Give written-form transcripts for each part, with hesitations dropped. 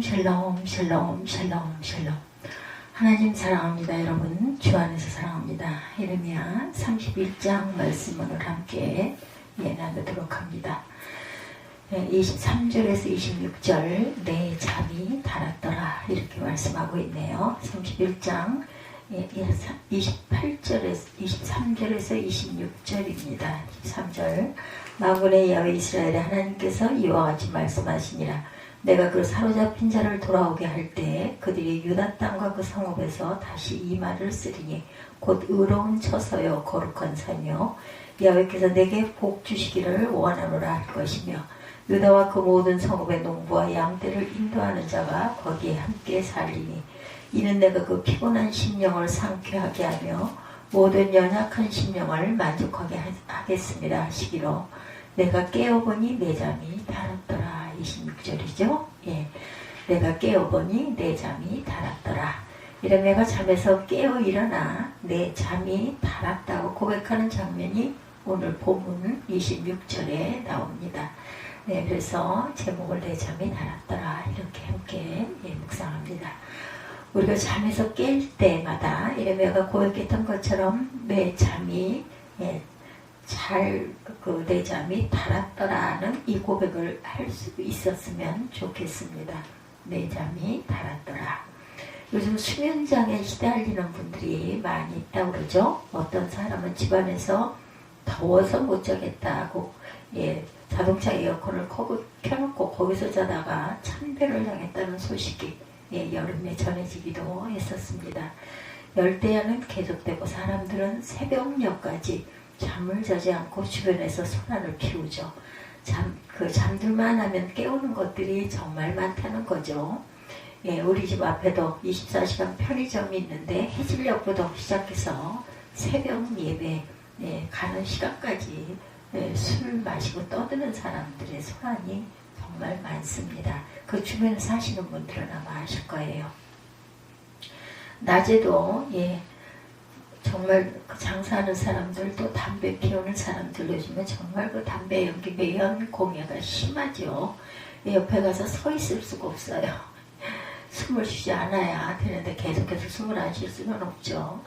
샬롬 샬롬 샬롬 샬롬. 하나님 사랑합니다. 여러분 주 안에서 사랑합니다. 예레미야 31장 말씀을 함께 나누도록 합니다. 23절에서 26절 내 잠이 달았더라 이렇게 말씀하고 있네요. 31장 23절에서 26절입니다. 23절 만군의 야훼 이스라엘의 하나님께서 이와 같이 말씀하시니라. 내가 그 사로잡힌 자를 돌아오게 할 때 그들이 유다 땅과 그 성읍에서 다시 이 말을 쓰리니 곧 의로운 처소요 거룩한 산이요 야훼께서 내게 복 주시기를 원하노라 할 것이며 유다와 그 모든 성읍의 농부와 양떼를 인도하는 자가 거기에 함께 살리니 이는 내가 그 피곤한 심령을 상쾌하게 하며 모든 연약한 심령을 만족하게 하겠습니다 하시기로 내가 깨어보니 내 잠이 달았더라. 26절이죠. 내가 깨어보니 내 잠이 달았더라. 이러면가 잠에서 깨어 일어나 내 잠이 달았다고 고백하는 장면이 오늘 본문 26절에 나옵니다. 그래서 제목을 내 잠이 달았더라 이렇게 함께 묵상합니다. 우리가 잠에서 깰 때마다 이러면가 고백했던 것처럼 내 잠이 내 잠이 달았더라는 이 고백을 할 수 있었으면 좋겠습니다. 내 잠이 달았더라. 요즘 수면장애 시달리는 분들이 많이 있다고 그러죠. 어떤 사람은 집안에서 더워서 못 자겠다고 자동차 에어컨을 켜놓고 거기서 자다가 참배를 당했다는 소식이 여름에 전해지기도 했었습니다. 열대야는 계속되고 사람들은 새벽녘까지 잠을 자지 않고 주변에서 소란을 피우죠. 잠들만 하면 깨우는 것들이 정말 많다는 거죠. 우리 집 앞에도 24시간 편의점이 있는데 해질녘부터 시작해서 새벽 예배 가는 시간까지 술 마시고 떠드는 사람들의 소란이 정말 많습니다. 그 주변에 사시는 분들은 아마 아실 거예요. 낮에도 정말 장사하는 사람들 또 담배 피우는 사람들 요즘에 정말 그 담배 연기 매연 공해가 심하죠. 옆에 가서 서 있을 수가 없어요. 숨을 쉬지 않아야 되는데 계속해서 숨을 안 쉴 수는 없죠.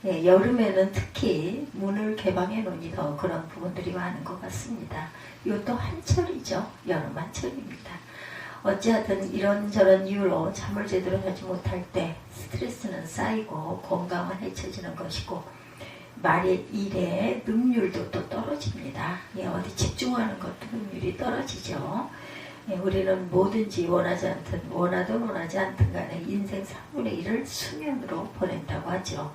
여름에는 특히 문을 개방해 놓으니 더 그런 부분들이 많은 것 같습니다. 이것도 한철이죠. 여름 한철입니다. 어찌하든 이런저런 이유로 잠을 제대로 자지 못할 때 스트레스는 쌓이고 건강은 해쳐지는 것이고 말의 일의 능률도 또 떨어집니다. 어디 집중하는 것도 능률이 떨어지죠. 우리는 뭐든지 원하든 원하지 않든 간에 인생 3분의 1을 수면으로 보낸다고 하죠.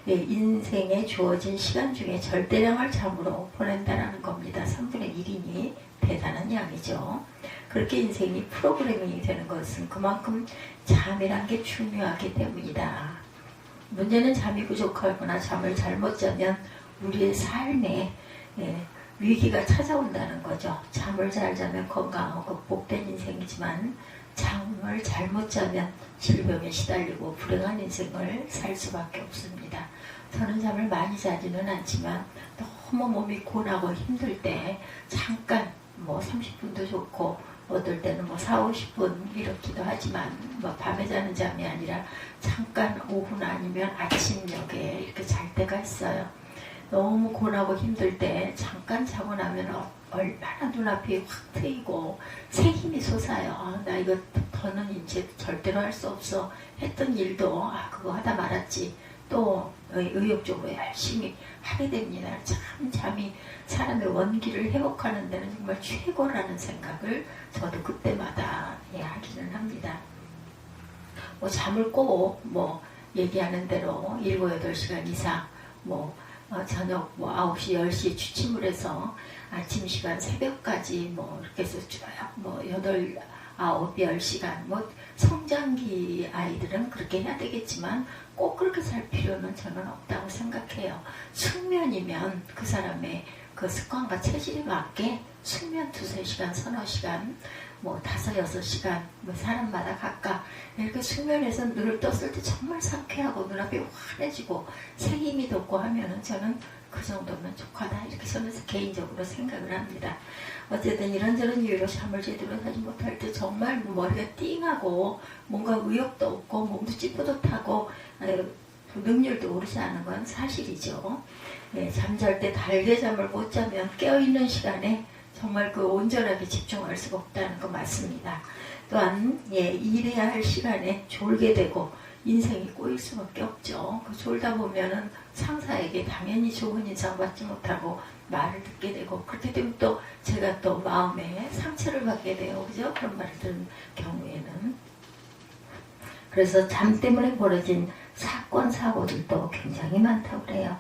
인생에 주어진 시간 중에 절대량을 잠으로 보낸다는 겁니다. 3분의 1이니 대단한 양이죠. 그렇게 인생이 프로그래밍이 되는 것은 그만큼 잠이란 게 중요하기 때문이다. 문제는 잠이 부족하거나 잠을 잘못 자면 우리의 삶에 위기가 찾아온다는 거죠. 잠을 잘 자면 건강하고 복된 인생이지만 잠을 잘못 자면 질병에 시달리고 불행한 인생을 살 수밖에 없습니다. 저는 잠을 많이 자지는 않지만 너무 몸이 고나고 힘들 때 잠깐 30분도 좋고 어떨 때는 4, 50분 이렇기도 하지만 밤에 자는 잠이 아니라 잠깐 오후나 아니면 아침녘에 이렇게 잘 때가 있어요. 너무 고나고 힘들 때 잠깐 자고 나면 얼마나 눈앞이 확 트이고 새 힘이 솟아요. 나 이거 더는 이제 절대로 할 수 없어 했던 일도 그거 하다 말았지 또 의욕적으로 열심히 하게 됩니다. 참 잠이 사람의 원기를 회복하는 데는 정말 최고라는 생각을 저도 그때마다 하기는 합니다. 잠을 꼭 얘기하는 대로 7, 8시간 이상 저녁 9시, 10시에 취침을 해서 아침 시간 새벽까지 이렇게 해서 줘요. 8, 9, 10시간 성장기 아이들은 그렇게 해야 되겠지만 꼭 그렇게 살 필요는 저는 없다고 생각해요. 숙면이면 그 사람의 그 습관과 체질에 맞게 숙면 2-3시간, 서너 시간 5, 6시간 사람마다 각각 이렇게 숙면에서 눈을 떴을 때 정말 상쾌하고 눈앞이 환해지고 새 힘이 돋고 하면은 저는 그 정도면 족하다 이렇게 저는 개인적으로 생각을 합니다. 어쨌든 이런저런 이유로 잠을 제대로 자지 못할 때 정말 머리가 띵하고 뭔가 의욕도 없고 몸도 찌뿌듯하고 능률도 오르지 않은 건 사실이죠. 잠잘 때 달게 잠을 못 자면 깨어있는 시간에 정말 그 온전하게 집중할 수가 없다는 거 맞습니다. 또한 일해야 할 시간에 졸게 되고 인생이 꼬일 수밖에 없죠. 졸다 보면은 상사에게 당연히 좋은 인상 받지 못하고 말을 듣게 되고, 그렇게 되면 또 제가 또 마음에 상처를 받게 돼요. 그죠? 그런 말을 들은 경우에는. 그래서 잠 때문에 벌어진 사건, 사고들도 굉장히 많다고 그래요.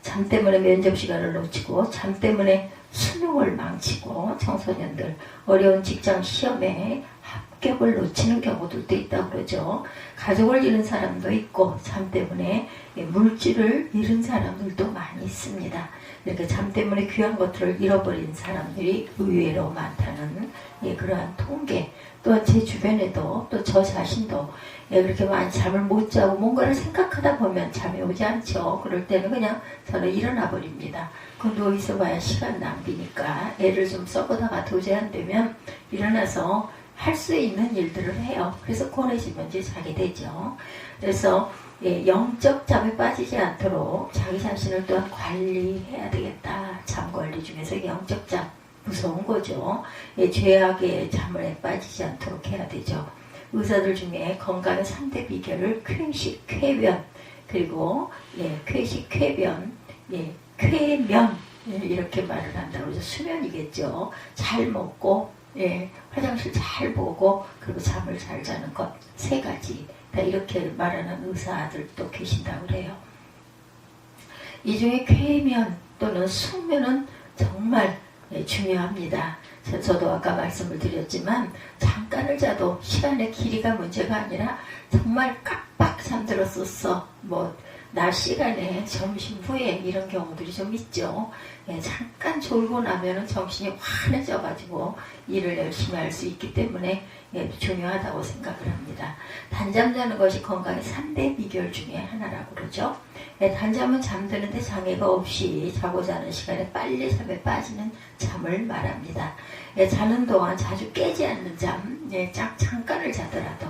잠 때문에 면접 시간을 놓치고, 잠 때문에 수능을 망치고, 청소년들 어려운 직장 시험에 합격을 놓치는 경우들도 있다고 그러죠. 가족을 잃은 사람도 있고, 잠 때문에 물질을 잃은 사람들도 많이 있습니다. 이렇게 잠 때문에 귀한 것들을 잃어버린 사람들이 의외로 많다는 그러한 통계. 또한 제 주변에도 또 저 자신도 그렇게 많이 잠을 못 자고 뭔가를 생각하다 보면 잠이 오지 않죠. 그럴 때는 그냥 저는 일어나 버립니다. 그 누워있어 봐야 시간 낭비니까 애를 좀 썩어다가 도저히 안 되면 일어나서 할 수 있는 일들을 해요. 그래서 권해지면 이제 자게 되죠. 그래서 영적 잠에 빠지지 않도록 자기 자신을 또한 관리해야 되겠다. 잠 관리 중에서 영적 잠 무서운 거죠. 죄악의 잠에 빠지지 않도록 해야 되죠. 의사들 중에 건강의 3대 비결을 쾌식, 쾌변, 그리고 쾌식, 쾌변, 쾌면 이렇게 말을 한다고 그러죠. 수면이겠죠. 잘 먹고 화장실 잘 보고 그리고 잠을 잘 자는 것 3가지 다 이렇게 말하는 의사들도 계신다고 그래요. 이 중에 쾌면 또는 숙면은 정말 중요합니다. 저도 아까 말씀을 드렸지만 잠깐을 자도 시간의 길이가 문제가 아니라 정말 깜빡 잠들었었어. 낮 시간에 점심 후에 이런 경우들이 좀 있죠. 잠깐 졸고 나면은 정신이 환해져가지고 일을 열심히 할 수 있기 때문에 중요하다고 생각을 합니다. 단잠 자는 것이 건강의 3대 비결 중에 하나라고 그러죠. 단잠은 잠드는데 장애가 없이 자고 자는 시간에 빨리 잠에 빠지는 잠을 말합니다. 자는 동안 자주 깨지 않는 잠, 잠깐을 자더라도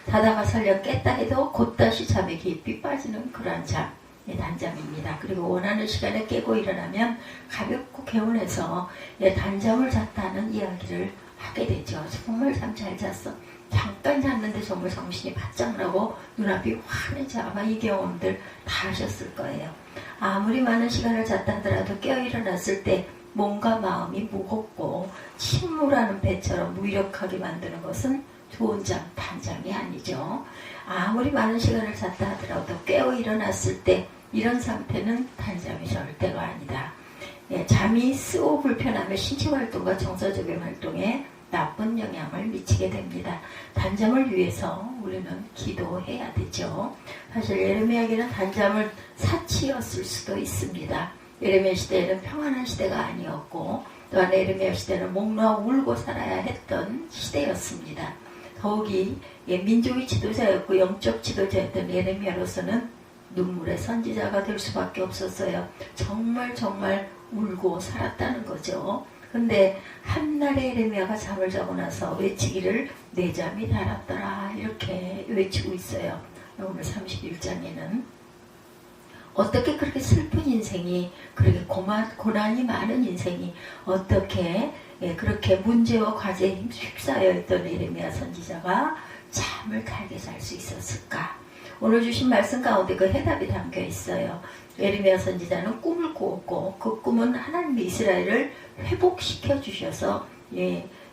자다가 설령 깼다 해도 곧 다시 잠에 깊이 빠지는 그런 잠, 단잠입니다. 그리고 원하는 시간에 깨고 일어나면 가볍고 개운해서 단잠을 잤다는 이야기를 하게 되죠. 정말 잠 잘 잤어. 잠깐 잤는데 정말 정신이 바짝 나고 눈앞이 환해져. 아마 이 경험들 다 하셨을 거예요. 아무리 많은 시간을 잤다 하더라도 깨어 일어났을 때 몸과 마음이 무겁고 침몰하는 배처럼 무기력하게 만드는 것은 좋은 잠, 단잠이 아니죠. 아무리 많은 시간을 잤다 하더라도 깨어 일어났을 때 이런 상태는 단잠이 절대로 아니다. 잠이 쓰고 불편하며 신체 활동과 정서적인 활동에 나쁜 영향을 미치게 됩니다. 단잠을 위해서 우리는 기도해야 되죠. 사실 예레미야에게는 단잠을 사치였을 수도 있습니다. 예레미야 시대에는 평안한 시대가 아니었고 또한 예레미야 시대는 목 놓아 울고 살아야 했던 시대였습니다. 더욱이 민족의 지도자였고 영적 지도자였던 예레미야로서는 눈물의 선지자가 될 수밖에 없었어요. 정말 울고 살았다는 거죠. 근데 한날에 예레미야가 잠을 자고 나서 외치기를 내 잠이 달았더라 이렇게 외치고 있어요. 오늘 31장에는 어떻게 그렇게 슬픈 인생이, 그렇게 고난이 많은 인생이 어떻게 그렇게 문제와 과제에 휩싸여 있던 예레미야 선지자가 잠을 달게 잘 수 있었을까? 오늘 주신 말씀 가운데 그 해답이 담겨 있어요. 예레미야 선지자는 꿈을 꾸었고 그 꿈은 하나님이 이스라엘을 회복시켜 주셔서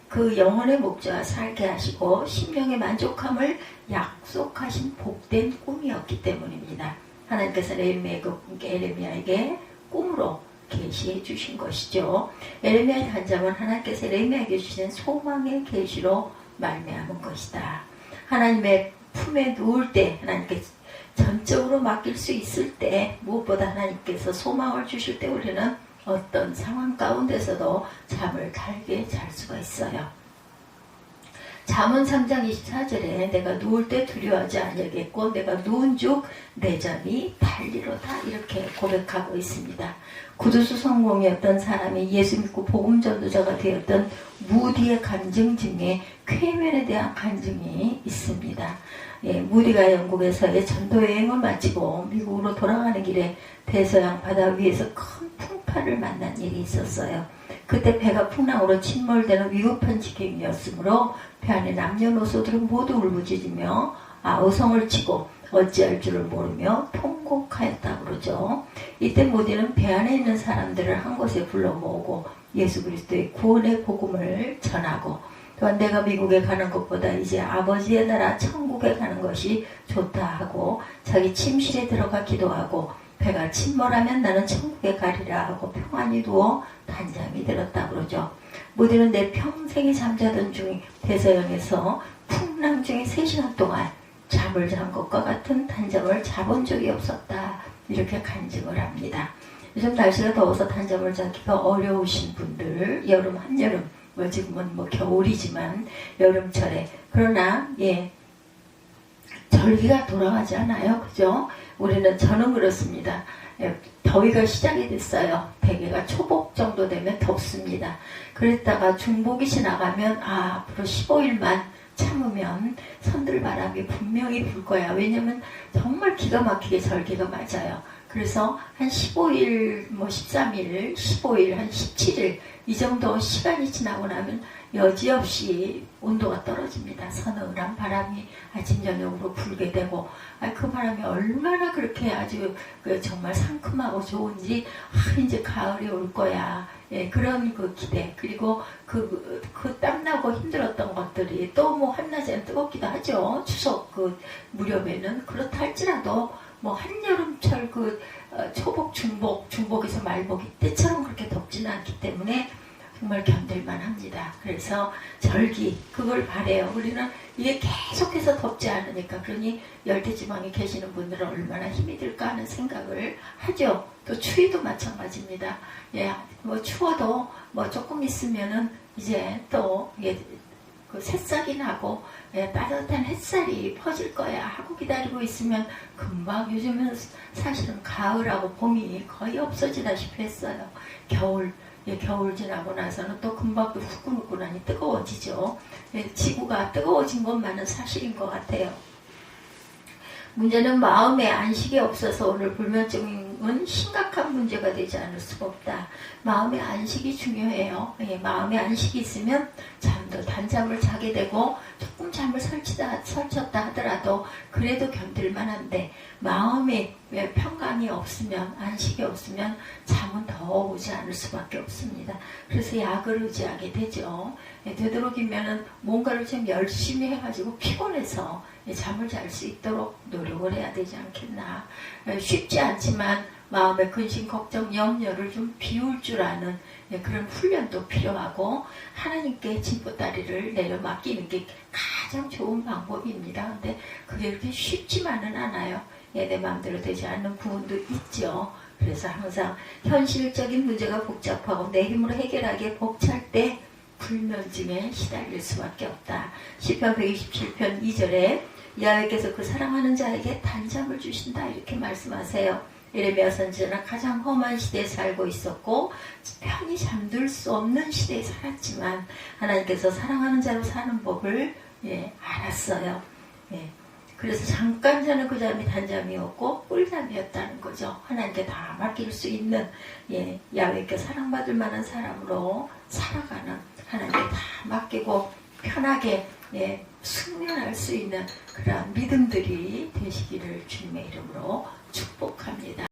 그 영혼의 목자와 살게 하시고 심령의 만족함을 약속하신 복된 꿈이었기 때문입니다. 하나님께서 예레미야에게 꿈으로 계시해 주신 것이죠. 예레미야의 단잠은 하나님께서 예레미야에게 주신 소망의 계시로 말미암은 것이다. 하나님의 품에 누울 때, 하나님께 전적으로 맡길 수 있을 때, 무엇보다 하나님께서 소망을 주실 때 우리는 어떤 상황 가운데서도 잠을 달게 잘 수가 있어요. 잠언 3장 24절에 내가 누울 때 두려워하지 아니하겠고 내가 누운 즉 내 잠이 달리로다 이렇게 고백하고 있습니다. 구두수 성공이었던 사람이 예수 믿고 복음 전도자가 되었던 무디의 간증 중에 쾌면에 대한 간증이 있습니다. 무디가 영국에서의 전도 여행을 마치고 미국으로 돌아가는 길에 대서양 바다 위에서 큰 풍파를 만난 일이 있었어요. 그때 배가 풍랑으로 침몰되는 위급한 지경이었으므로 배 안에 남녀노소들은 모두 울부짖으며 아우성을 치고 어찌할 줄을 모르며 통곡하였다고 그러죠. 이때 모디는 배 안에 있는 사람들을 한 곳에 불러 모으고 예수 그리스도의 구원의 복음을 전하고 또한 내가 미국에 가는 것보다 이제 아버지의 나라 천국에 가는 것이 좋다 하고 자기 침실에 들어가 기도하고 배가 침몰하면 나는 천국에 가리라 하고 평안히 누워 단잠이 들었다고 그러죠. 모디는 내 평생에 잠자던 중 대서양에서 풍랑 중에 3시간 동안 잠을 잔 것과 같은 단잠을 자본 적이 없었다. 이렇게 간증을 합니다. 요즘 날씨가 더워서 단잠을 자기가 어려우신 분들, 여름, 한여름, 지금은 겨울이지만 여름철에 그러나 절기가 돌아가지 않아요. 그죠? 저는 그렇습니다. 더위가 시작이 됐어요. 대개가 초복 정도 되면 덥습니다. 그랬다가 중복이 지나가면 앞으로 15일만 참으면 선들바람이 분명히 불 거야. 왜냐면 정말 기가 막히게 절기가 맞아요. 그래서 한 15일, 13일, 15일, 한 17일 이 정도 시간이 지나고 나면 여지없이 온도가 떨어집니다. 서늘한 바람이 아침 저녁으로 불게 되고 그 바람이 얼마나 그렇게 아주 정말 상큼하고 좋은지 이제 가을이 올 거야. 그런 기대 그리고 그 땀나고 힘들었던 것들이 또 한낮에는 뜨겁기도 하죠. 추석 무렵에는 그렇다 할지라도 한여름철 초복 중복에서 말복 이때처럼 그렇게 덥지는 않기 때문에 정말 견딜만 합니다. 그래서 절기 그걸 바래요. 우리는 이게 계속해서 덥지 않으니까 그러니 열대지방에 계시는 분들은 얼마나 힘이 들까 하는 생각을 하죠. 또 추위도 마찬가지입니다. 추워도 조금 있으면은 이제 또 새싹이 나고 따뜻한 햇살이 퍼질 거야 하고 기다리고 있으면 금방 요즘은 사실은 가을하고 봄이 거의 없어지다시피 했어요. 겨울 지나고 나서는 또 금방 또 후끈후끈하니 뜨거워지죠. 지구가 뜨거워진 것만은 사실인 것 같아요. 문제는 마음에 안식이 없어서 오늘 불면증은 심각한 문제가 되지 않을 수가 없다. 마음의 안식이 중요해요. 마음의 안식이 있으면 잠도 단잠을 자게 되고 조금 잠을 설쳤다 하더라도 그래도 견딜만한데 마음에 평강이 없으면 안식이 없으면 잠은 더 오지 않을 수밖에 없습니다. 그래서 약을 의지하게 되죠. 되도록이면 뭔가를 좀 열심히 해가지고 피곤해서 잠을 잘 수 있도록 노력을 해야 되지 않겠나. 쉽지 않지만 마음의 근심, 걱정, 염려를 좀 비울 줄 아는 그런 훈련도 필요하고 하나님께 진보다리를 내려 맡기는 게 가장 좋은 방법입니다. 근데 그게 그렇게 쉽지만은 않아요. 내 마음대로 되지 않는 부분도 있죠. 그래서 항상 현실적인 문제가 복잡하고 내 힘으로 해결하기에 벅찰 때 불면증에 시달릴 수밖에 없다. 시편 127편 2절에 야훼께서 그 사랑하는 자에게 단잠을 주신다 이렇게 말씀하세요. 예레미야 선지자는 가장 험한 시대에 살고 있었고 편히 잠들 수 없는 시대에 살았지만 하나님께서 사랑하는 자로 사는 법을 알았어요. 그래서 잠깐 자는 그 잠이 단잠이었고 꿀잠이었다는 거죠. 하나님께 다 맡길 수 있는 야훼께 사랑받을 만한 사람으로 살아가는 하나님께 다 맡기고 편하게 숙면할 수 있는 그런 믿음들이 되시기를 주님의 이름으로 축복합니다.